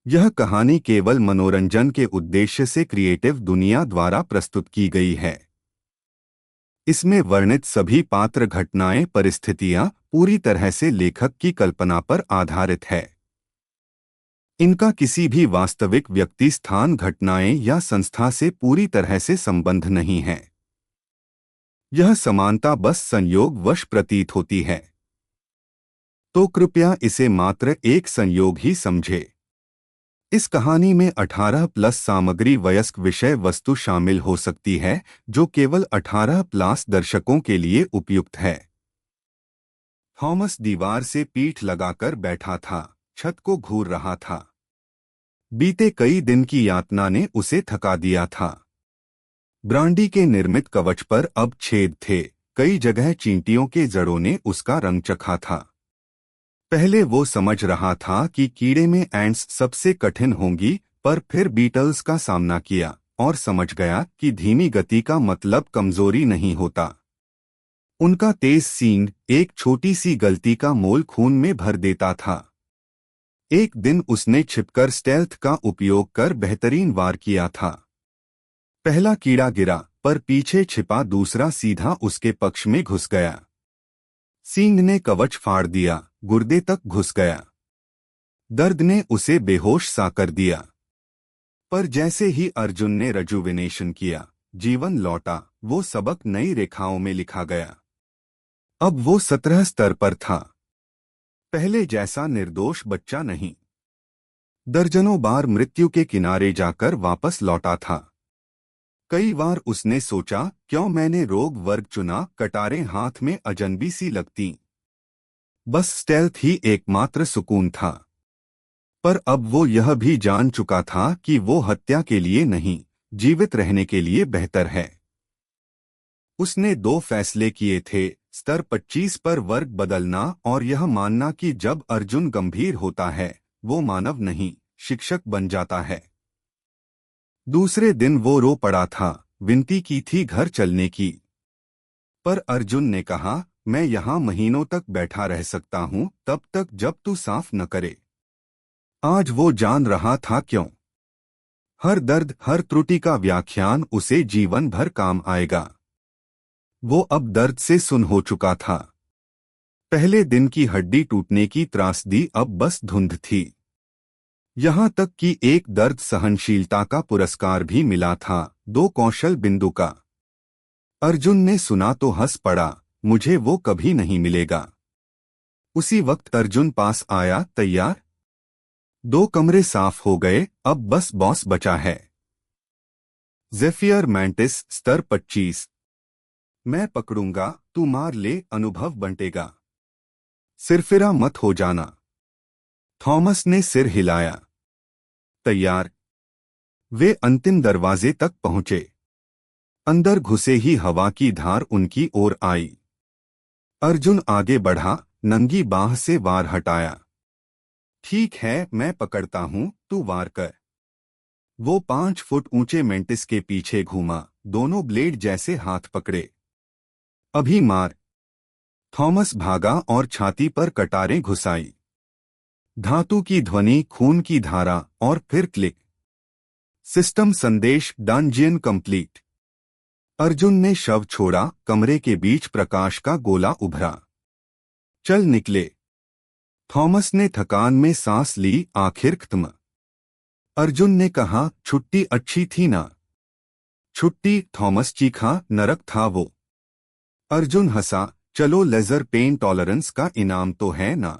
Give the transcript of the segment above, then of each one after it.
यह कहानी केवल मनोरंजन के उद्देश्य से क्रिएटिव दुनिया द्वारा प्रस्तुत की गई है। इसमें वर्णित सभी पात्र घटनाएं परिस्थितियां पूरी तरह से लेखक की कल्पना पर आधारित है। इनका किसी भी वास्तविक व्यक्ति स्थान घटनाएं या संस्था से पूरी तरह से संबंध नहीं है। यह समानता बस संयोगवश प्रतीत होती है, तो कृपया इसे मात्र एक संयोग ही समझे। इस कहानी में 18+ सामग्री वयस्क विषय वस्तु शामिल हो सकती है, जो केवल 18+ दर्शकों के लिए उपयुक्त है। थॉमस दीवार से पीठ लगाकर बैठा था, छत को घूर रहा था। बीते कई दिन की यातना ने उसे थका दिया था। ब्रांडी के निर्मित कवच पर अब छेद थे, कई जगह चींटियों के जड़ों ने उसका रंग चखा था। पहले वो समझ रहा था कि कीड़े में एंट्स सबसे कठिन होंगी, पर फिर बीटल्स का सामना किया और समझ गया कि धीमी गति का मतलब कमजोरी नहीं होता। उनका तेज सींग एक छोटी सी गलती का मोल खून में भर देता था। एक दिन उसने छिपकर स्टेल्थ का उपयोग कर बेहतरीन वार किया था। पहला कीड़ा गिरा, पर पीछे छिपा दूसरा सीधा उसके पक्ष में घुस गया। सींग ने कवच फाड़ दिया, गुर्दे तक घुस गया। दर्द ने उसे बेहोश सा कर दिया। पर जैसे ही अर्जुन ने रजुविनेशन किया, जीवन लौटा। वो सबक नई रेखाओं में लिखा गया। अब वो 17 स्तर पर था, पहले जैसा निर्दोष बच्चा नहीं। दर्जनों बार मृत्यु के किनारे जाकर वापस लौटा था। कई बार उसने सोचा, क्यों मैंने रोग वर्ग चुना, कटारें हाथ में अजनबी सी लगती। बस स्टेल्थ ही एकमात्र सुकून था। पर अब वो यह भी जान चुका था कि वो हत्या के लिए नहीं, जीवित रहने के लिए बेहतर है। उसने 2 फैसले किए थे, स्तर 25 पर वर्ग बदलना और यह मानना कि जब अर्जुन गंभीर होता है, वो मानव नहीं, शिक्षक बन जाता है। दूसरे दिन वो रो पड़ा था, विनती की थी घर चलने की। पर अर्जुन ने कहा, मैं यहाँ महीनों तक बैठा रह सकता हूँ, तब तक जब तू साफ न करे। आज वो जान रहा था क्यों। हर दर्द, हर त्रुटि का व्याख्यान उसे जीवन भर काम आएगा। वो अब दर्द से सुन हो चुका था। पहले दिन की हड्डी टूटने की त्रासदी अब बस धुंध थी। यहाँ तक कि एक दर्द सहनशीलता का पुरस्कार भी मिला था, 2 कौशल बिंदु का। अर्जुन ने सुना तो हंस पड़ा, मुझे वो कभी नहीं मिलेगा। उसी वक्त अर्जुन पास आया, तैयार। 2 कमरे साफ हो गए, अब बस बॉस बचा है। ज़ेफियर मैंटिस स्तर 25। मैं पकड़ूंगा, तू मार ले, अनुभव बंटेगा। सिरफिरा मत हो जाना। थॉमस ने सिर हिलाया। तैयार। वे अंतिम दरवाजे तक पहुंचे। अंदर घुसे ही हवा की धार उनकी ओर आई। अर्जुन आगे बढ़ा, नंगी बाह से वार हटाया। ठीक है, मैं पकड़ता हूं, तू वार कर। वो 5 फुट ऊंचे मेंटिस के पीछे घूमा, दोनों ब्लेड जैसे हाथ पकड़े। अभी मार। थॉमस भागा और छाती पर कटारें घुसाई। धातु की ध्वनि, खून की धारा और फिर क्लिक। सिस्टम संदेश, डंजियन कंप्लीट। अर्जुन ने शव छोड़ा, कमरे के बीच प्रकाश का गोला उभरा। चल निकले। थॉमस ने थकान में सांस ली, आखिर खत्म। अर्जुन ने कहा, छुट्टी अच्छी थी ना। छुट्टी, थॉमस चीखा, नरक था वो। अर्जुन हंसा, चलो लेजर पेन टॉलरेंस का इनाम तो है ना।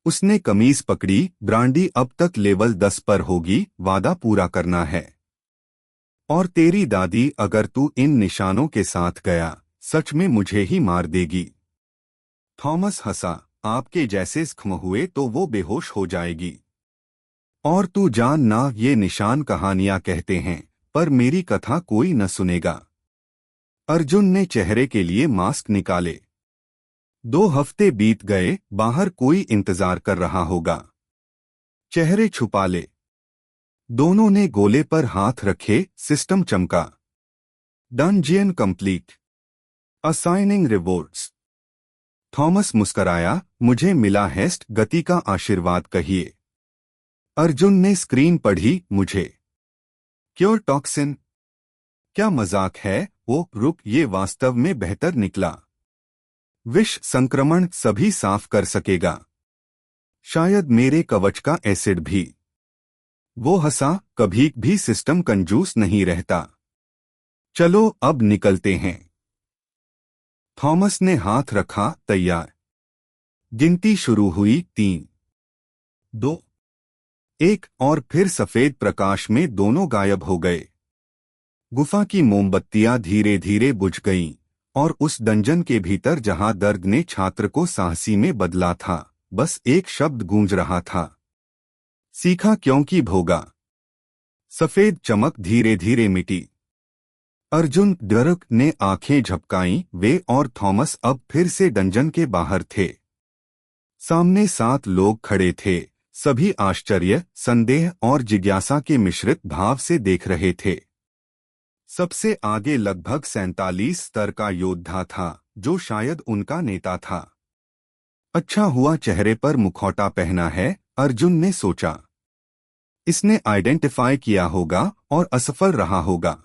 उसने कमीज पकड़ी, ब्रांडी अब तक लेवल 10 पर होगी, वादा पूरा करना है। और तेरी दादी, अगर तू इन निशानों के साथ गया, सच में मुझे ही मार देगी। थॉमस हंसा, आपके जैसे जख्म हुए तो वो बेहोश हो जाएगी। और तू जान ना, ये निशान कहानियां कहते हैं, पर मेरी कथा कोई न सुनेगा। अर्जुन ने चेहरे के लिए मास्क निकाले। 2 हफ्ते बीत गए, बाहर कोई इंतजार कर रहा होगा। चेहरे छुपा ले। दोनों ने गोले पर हाथ रखे, सिस्टम चमका। Dungeon complete. Assigning rewards. Thomas मुस्कराया, मुझे मिला हेस्ट, गति का आशीर्वाद कहिए। अर्जुन ने स्क्रीन पढ़ी। मुझे क्योर टॉक्सिन? क्या मजाक है? वो रुक, ये वास्तव में बेहतर निकला। विष संक्रमण सभी साफ कर सकेगा, शायद मेरे कवच का एसिड भी। वो हंसा। कभी भी सिस्टम कंजूस नहीं रहता। चलो अब निकलते हैं। थॉमस ने हाथ रखा। तैयार। गिनती शुरू हुई। 3, 2, 1 और फिर सफेद प्रकाश में दोनों गायब हो गए। गुफा की मोमबत्तियां धीरे धीरे बुझ गईं और उस डंजन के भीतर जहां दर्द ने छात्र को साहसी में बदला था, बस एक शब्द गूंज रहा था। सीखा क्योंकि भोगा। सफेद चमक धीरे धीरे मिटी। अर्जुन डरक ने आंखें झपकाईं। वे और थॉमस अब फिर से डंजन के बाहर थे। सामने 7 लोग खड़े थे। सभी आश्चर्य, संदेह और जिज्ञासा के मिश्रित भाव से देख रहे थे। सबसे आगे लगभग 47 स्तर का योद्धा था, जो शायद उनका नेता था। अच्छा हुआ चेहरे पर मुखौटा पहना है, अर्जुन ने सोचा। इसने आइडेंटिफाई किया होगा और असफल रहा होगा।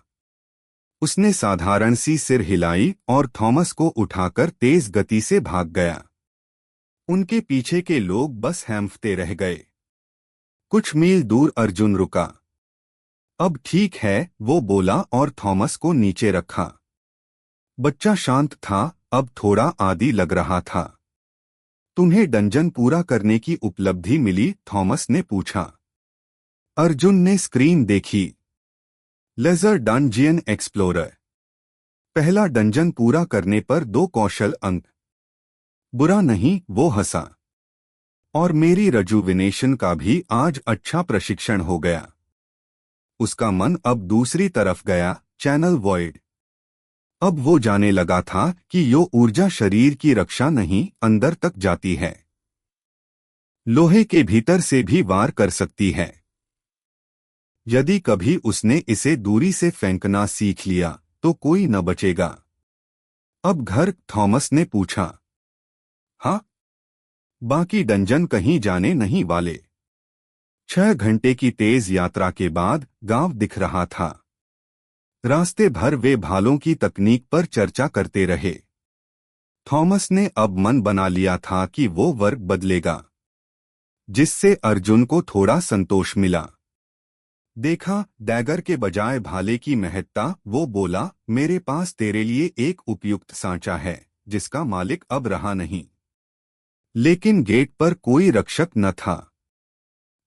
उसने साधारण सी सिर हिलाई और थॉमस को उठाकर तेज गति से भाग गया। उनके पीछे के लोग बस हैंफते रह गए। कुछ मील दूर अर्जुन रुका। अब ठीक है, वो बोला और थॉमस को नीचे रखा। बच्चा शांत था, अब थोड़ा आदी लग रहा था। तुम्हें डंजन पूरा करने की उपलब्धि मिली? थॉमस ने पूछा। अर्जुन ने स्क्रीन देखी। Laser dungeon explorer. पहला डंजन पूरा करने पर 2 कौशल अंक। बुरा नहीं, वो हंसा। और मेरी रजुविनेशन का भी आज अच्छा प्रशिक्षण हो गया। उसका मन अब दूसरी तरफ गया, चैनल वॉइड। अब वो जाने लगा था कि यो ऊर्जा शरीर की रक्षा नहीं, अंदर तक जाती है। लोहे के भीतर से भी वार कर सकती है। यदि कभी उसने इसे दूरी से फेंकना सीख लिया तो कोई न बचेगा। अब घर? थॉमस ने पूछा। हाँ, बाकी डंजन कहीं जाने नहीं वाले। 6 घंटे की तेज यात्रा के बाद गांव दिख रहा था। रास्ते भर वे भालों की तकनीक पर चर्चा करते रहे। थॉमस ने अब मन बना लिया था कि वो वर्ग बदलेगा, जिससे अर्जुन को थोड़ा संतोष मिला। देखा, डैगर के बजाय भाले की महत्ता। वो बोला, मेरे पास तेरे लिए एक उपयुक्त सांचा है, जिसका मालिक अब रहा नहीं। लेकिन गेट पर कोई रक्षक न था।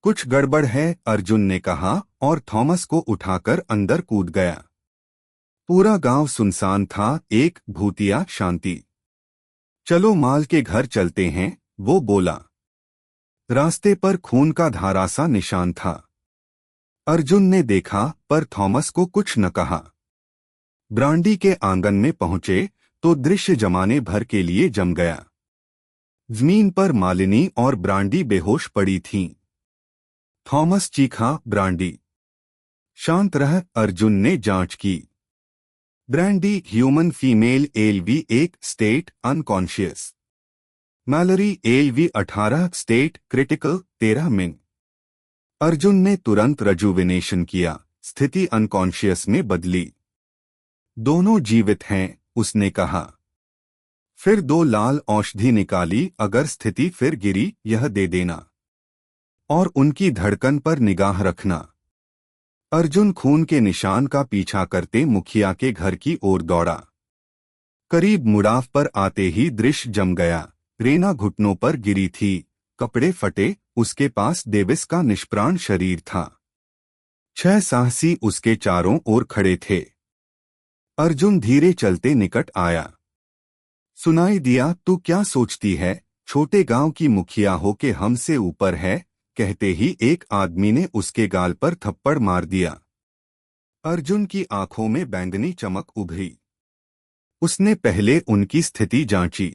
कुछ गड़बड़ है, अर्जुन ने कहा और थॉमस को उठाकर अंदर कूद गया। पूरा गांव सुनसान था, एक भूतिया शांति। चलो माल के घर चलते हैं, वो बोला। रास्ते पर खून का धारा सा निशान था। अर्जुन ने देखा पर थॉमस को कुछ न कहा। ब्रांडी के आंगन में पहुंचे तो दृश्य जमाने भर के लिए जम गया। जमीन पर मालिनी और ब्रांडी बेहोश पड़ी थीं। थॉमस चीखा, ब्रांडी शांत रह। अर्जुन ने जांच की। Brandy human female LV 1 state unconscious. Mallory LV 18 state critical 13 minute. Arjun ने तुरंत रजुविनेशन किया, स्थिति अनकॉन्शियस में बदली। दोनों जीवित हैं, उसने कहा। फिर 2 लाल औषधि निकाली। अगर स्थिति फिर गिरी, यह दे देना और उनकी धड़कन पर निगाह रखना। अर्जुन खून के निशान का पीछा करते मुखिया के घर की ओर दौड़ा। करीब मुड़ाव पर आते ही दृश्य जम गया। रेना घुटनों पर गिरी थी, कपड़े फटे, उसके पास डेविस का निष्प्राण शरीर था। 6 साहसी उसके चारों ओर खड़े थे। अर्जुन धीरे चलते निकट आया। सुनाई दिया, तू क्या सोचती है, छोटे गांव की मुखिया हो के हमसे ऊपर है? कहते ही एक आदमी ने उसके गाल पर थप्पड़ मार दिया। अर्जुन की आंखों में बैंगनी चमक उभरी। उसने पहले उनकी स्थिति जांची।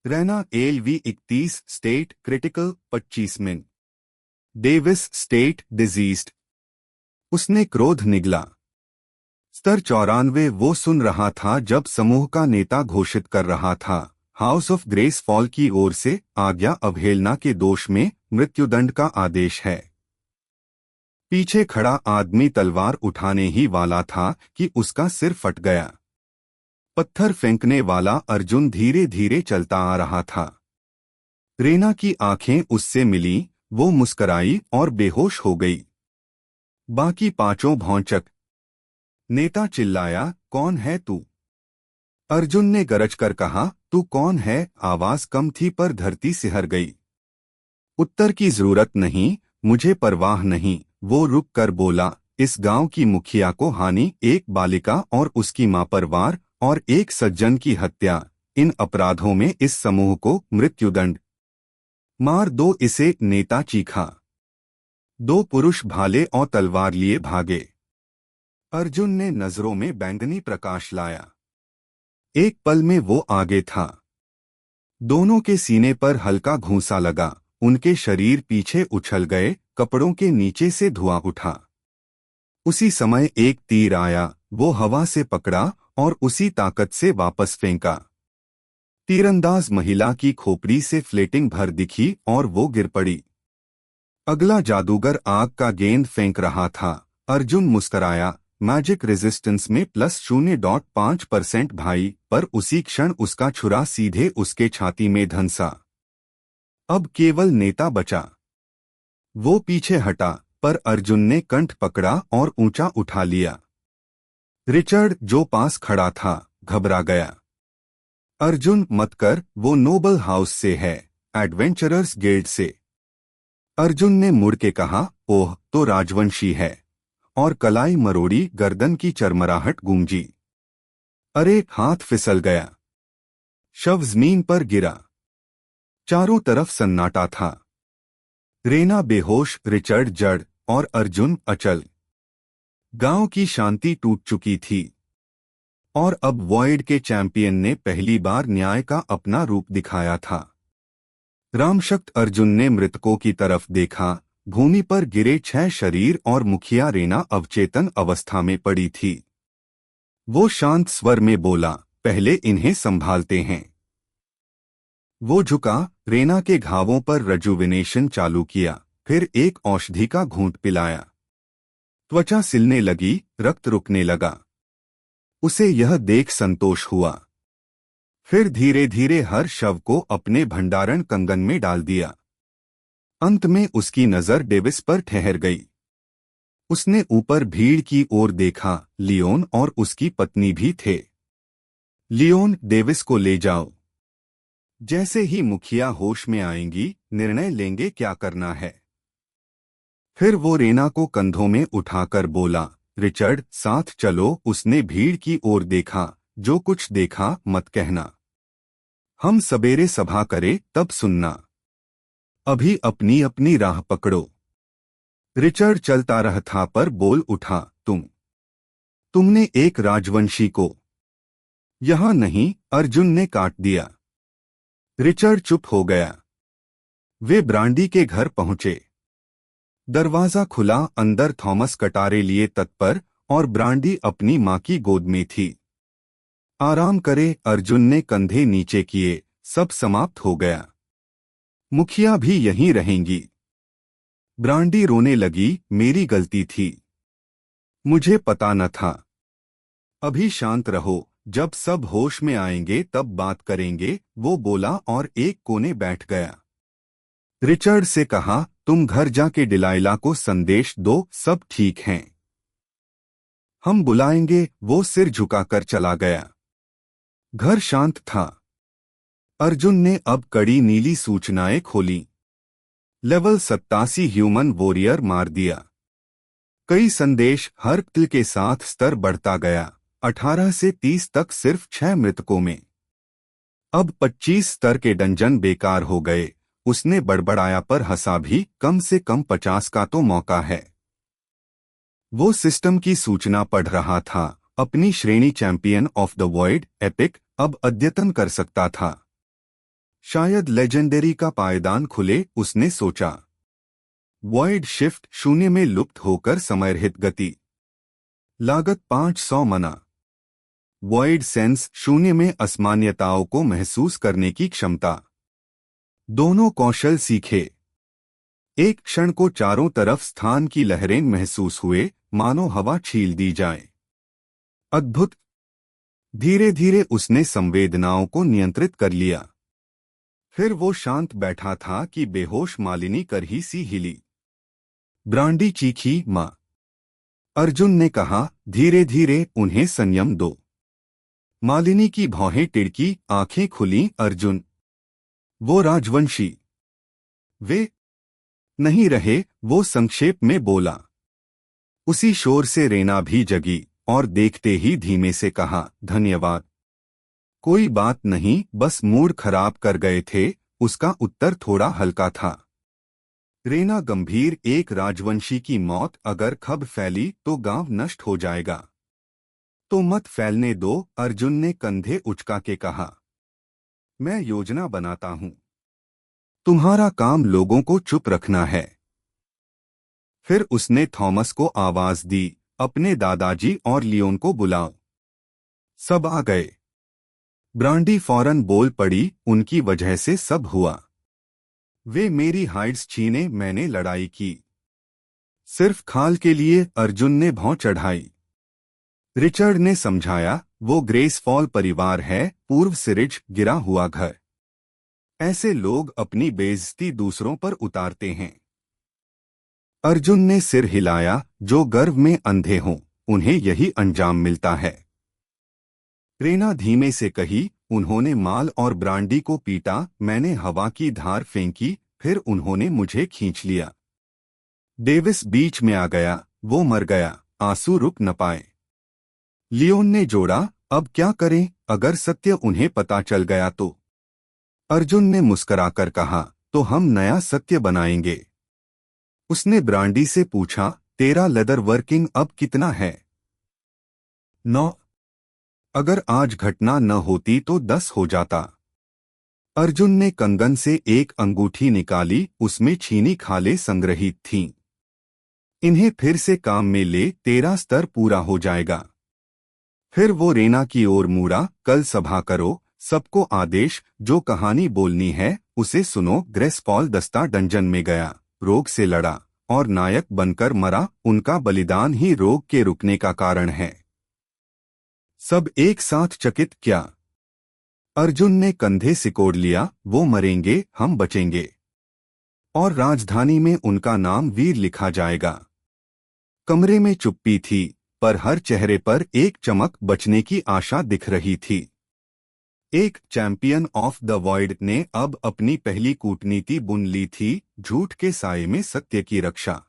Raina LV 31 state critical 25 minute. Davis state deceased. उसने क्रोध निगला। स्तर 94 वो सुन रहा था जब समूह का नेता घोषित कर रहा था, हाउस ऑफ ग्रेस फॉल की ओर से आज्ञा अवहेलना के दोष में मृत्युदंड का आदेश है। पीछे खड़ा आदमी तलवार उठाने ही वाला था कि उसका सिर फट गया। पत्थर फेंकने वाला अर्जुन धीरे धीरे चलता आ रहा था। रेना की आंखें उससे मिली, वो मुस्कराई और बेहोश हो गई। बाकी पांचों भौंचक। नेता चिल्लाया, कौन है तू? अर्जुन ने गरज कर कहा, तू कौन है? आवाज कम थी पर धरती सिहर गई। उत्तर की जरूरत नहीं, मुझे परवाह नहीं, वो रुक कर बोला। इस गांव की मुखिया को हानि, एक बालिका और उसकी मां पर वार और एक सज्जन की हत्या, इन अपराधों में इस समूह को मृत्युदंड। मार दो इसे, नेता चीखा। दो पुरुष भाले और तलवार लिए भागे। अर्जुन ने नजरों में बैंगनी प्रकाश लाया। एक पल में वो आगे था। दोनों के सीने पर हल्का घूंसा लगा, उनके शरीर पीछे उछल गए, कपड़ों के नीचे से धुआं उठा। उसी समय एक तीर आया, वो हवा से पकड़ा और उसी ताकत से वापस फेंका। तीरंदाज महिला की खोपड़ी से फ्लेटिंग भर दिखी और वो गिर पड़ी। अगला जादूगर आग का गेंद फेंक रहा था। अर्जुन मुस्कराया, मैजिक रेजिस्टेंस में +0.5% भाई, पर उसी क्षण उसका छुरा सीधे उसके छाती में धंसा। अब केवल नेता बचा। वो पीछे हटा, पर अर्जुन ने कंठ पकड़ा और ऊंचा उठा लिया। रिचर्ड, जो पास खड़ा था, घबरा गया। अर्जुन, मत कर, वो नोबल हाउस से है, एडवेंचरर्स गिल्ड से। अर्जुन ने मुड़ के कहा, ओह, तो राजवंशी है। और कलाई मरोड़ी, गर्दन की चरमराहट गूंजी। अरे, हाथ फिसल गया। शव जमीन पर गिरा। चारों तरफ सन्नाटा था। रेना बेहोश, रिचर्ड जड़ और अर्जुन अचल। गांव की शांति टूट चुकी थी। और अब वॉइड के चैंपियन ने पहली बार न्याय का अपना रूप दिखाया था। रामशक्त अर्जुन ने मृतकों की तरफ देखा। भूमि पर गिरे 6 शरीर और मुखिया रेना अवचेतन अवस्था में पड़ी थी। वो शांत स्वर में बोला, पहले इन्हें संभालते हैं। वो झुका, रेना के घावों पर रजुविनेशन चालू किया, फिर एक औषधि का घूंट पिलाया। त्वचा सिलने लगी, रक्त रुकने लगा। उसे यह देख संतोष हुआ। फिर धीरे धीरे हर शव को अपने भंडारण कंगन में डाल दिया। अंत में उसकी नजर डेविस पर ठहर गई। उसने ऊपर भीड़ की ओर देखा, लियोन और उसकी पत्नी भी थे। लियोन, डेविस को ले जाओ। जैसे ही मुखिया होश में आएंगी, निर्णय लेंगे क्या करना है। फिर वो रेना को कंधों में उठाकर बोला, रिचर्ड, साथ चलो। उसने भीड़ की ओर देखा, जो कुछ देखा मत कहना। हम सवेरे सभा करें तब सुनना। अभी अपनी अपनी राह पकड़ो। रिचर्ड चलता रहा था पर बोल उठा, तुमने एक राजवंशी को। यहां नहीं, अर्जुन ने काट दिया। रिचर्ड चुप हो गया। वे ब्रांडी के घर पहुंचे। दरवाजा खुला, अंदर थॉमस कटारे लिए तत्पर और ब्रांडी अपनी मां की गोद में थी। आराम करे, अर्जुन ने कंधे नीचे किए, सब समाप्त हो गया। मुखिया भी यहीं रहेंगी। ब्रांडी रोने लगी, मेरी गलती थी। मुझे पता न था। अभी शांत रहो, जब सब होश में आएंगे तब बात करेंगे, वो बोला और एक कोने बैठ गया। रिचर्ड से कहा, तुम घर जाके डिलाइला को संदेश दो, सब ठीक हैं। हम बुलाएंगे। वो सिर झुकाकर चला गया। घर शांत था। अर्जुन ने अब कड़ी नीली सूचनाएं खोली। लेवल 87 ह्यूमन वॉरियर मार दिया। कई संदेश, हर क्ल के साथ स्तर बढ़ता गया। 18 से 30 तक सिर्फ 6 मृतकों में। अब 25 स्तर के डंजन बेकार हो गए। उसने बड़बड़ाया पर हंसा भी, कम से कम 50 का तो मौका है। वो सिस्टम की सूचना पढ़ रहा था। अपनी श्रेणी champion of the void epic अब अद्यतन कर सकता था। शायद लेजेंडरी का पायदान खुले, उसने सोचा। वॉइड शिफ्ट 0 में लुप्त होकर समयरहित गति। लागत 500 मना। वॉइड सेंस 0 में असमान्यताओं को महसूस करने की क्षमता। दोनों कौशल सीखे। एक क्षण को चारों तरफ स्थान की लहरें महसूस हुए, मानो हवा छील दी जाए। अद्भुत। धीरे धीरे उसने संवेदनाओं को नियंत्रित कर लिया। फिर वो शांत बैठा था कि बेहोश मालिनी कर ही सी हिली। ब्रांडी चीखी, मां। अर्जुन ने कहा, धीरे धीरे उन्हें संयम दो। मालिनी की भौहें टिड़की, आंखें खुलीं। अर्जुन, वो राजवंशी वे नहीं रहे, वो संक्षेप में बोला। उसी शोर से रेना भी जगी और देखते ही धीमे से कहा, धन्यवाद। कोई बात नहीं, बस मूड खराब कर गए थे। उसका उत्तर थोड़ा हल्का था। रेना गंभीर, एक राजवंशी की मौत अगर खबर फैली तो गांव नष्ट हो जाएगा। तो मत फैलने दो, अर्जुन ने कंधे उचका के कहा। मैं योजना बनाता हूं। तुम्हारा काम लोगों को चुप रखना है। फिर उसने थॉमस को आवाज दी, अपने दादाजी और लियोन को बुलाओ। सब आ गए। ब्रांडी फौरन बोल पड़ी, उनकी वजह से सब हुआ। वे मेरी हाइड्स छीने, मैंने लड़ाई की सिर्फ खाल के लिए। अर्जुन ने भौं चढ़ाई। रिचर्ड ने समझाया, वो ग्रेसफॉल परिवार है, पूर्व सिरिज, गिरा हुआ घर। ऐसे लोग अपनी बेइज्जती दूसरों पर उतारते हैं। अर्जुन ने सिर हिलाया, जो गर्व में अंधे हों उन्हें यही अंजाम मिलता है। रेना धीमे से कही, उन्होंने माल और ब्रांडी को पीटा, मैंने हवा की धार फेंकी, फिर उन्होंने मुझे खींच लिया। डेविस बीच में आ गया, वो मर गया, आंसू रुक न पाए। लियोन ने जोड़ा, अब क्या करें, अगर सत्य उन्हें पता चल गया तो? अर्जुन ने मुस्कराकर कहा, तो हम नया सत्य बनाएंगे। उसने ब्रांडी से पूछा, तेरा लेदर वर्किंग अब कितना है? 9। अगर आज घटना न होती तो 10 हो जाता। अर्जुन ने कंगन से एक अंगूठी निकाली, उसमें छीनी खालें संग्रहित थीं। इन्हें फिर से काम में ले, तेरा स्तर पूरा हो जाएगा। फिर वो रेना की ओर मुड़ा, कल सभा करो, सबको आदेश, जो कहानी बोलनी है उसे सुनो। ग्रेसफॉल दस्ता डंजन में गया, रोग से लड़ा और नायक बनकर मरा। उनका बलिदान ही रोग के रुकने का कारण है। सब एक साथ चकित, क्या? अर्जुन ने कंधे सिकोड़ लिया, वो मरेंगे, हम बचेंगे, और राजधानी में उनका नाम वीर लिखा जाएगा। कमरे में चुप्पी थी, पर हर चेहरे पर एक चमक, बचने की आशा दिख रही थी। एक चैंपियन ऑफ द वॉइड ने अब अपनी पहली कूटनीति बुन ली थी, झूठ के साये में सत्य की रक्षा।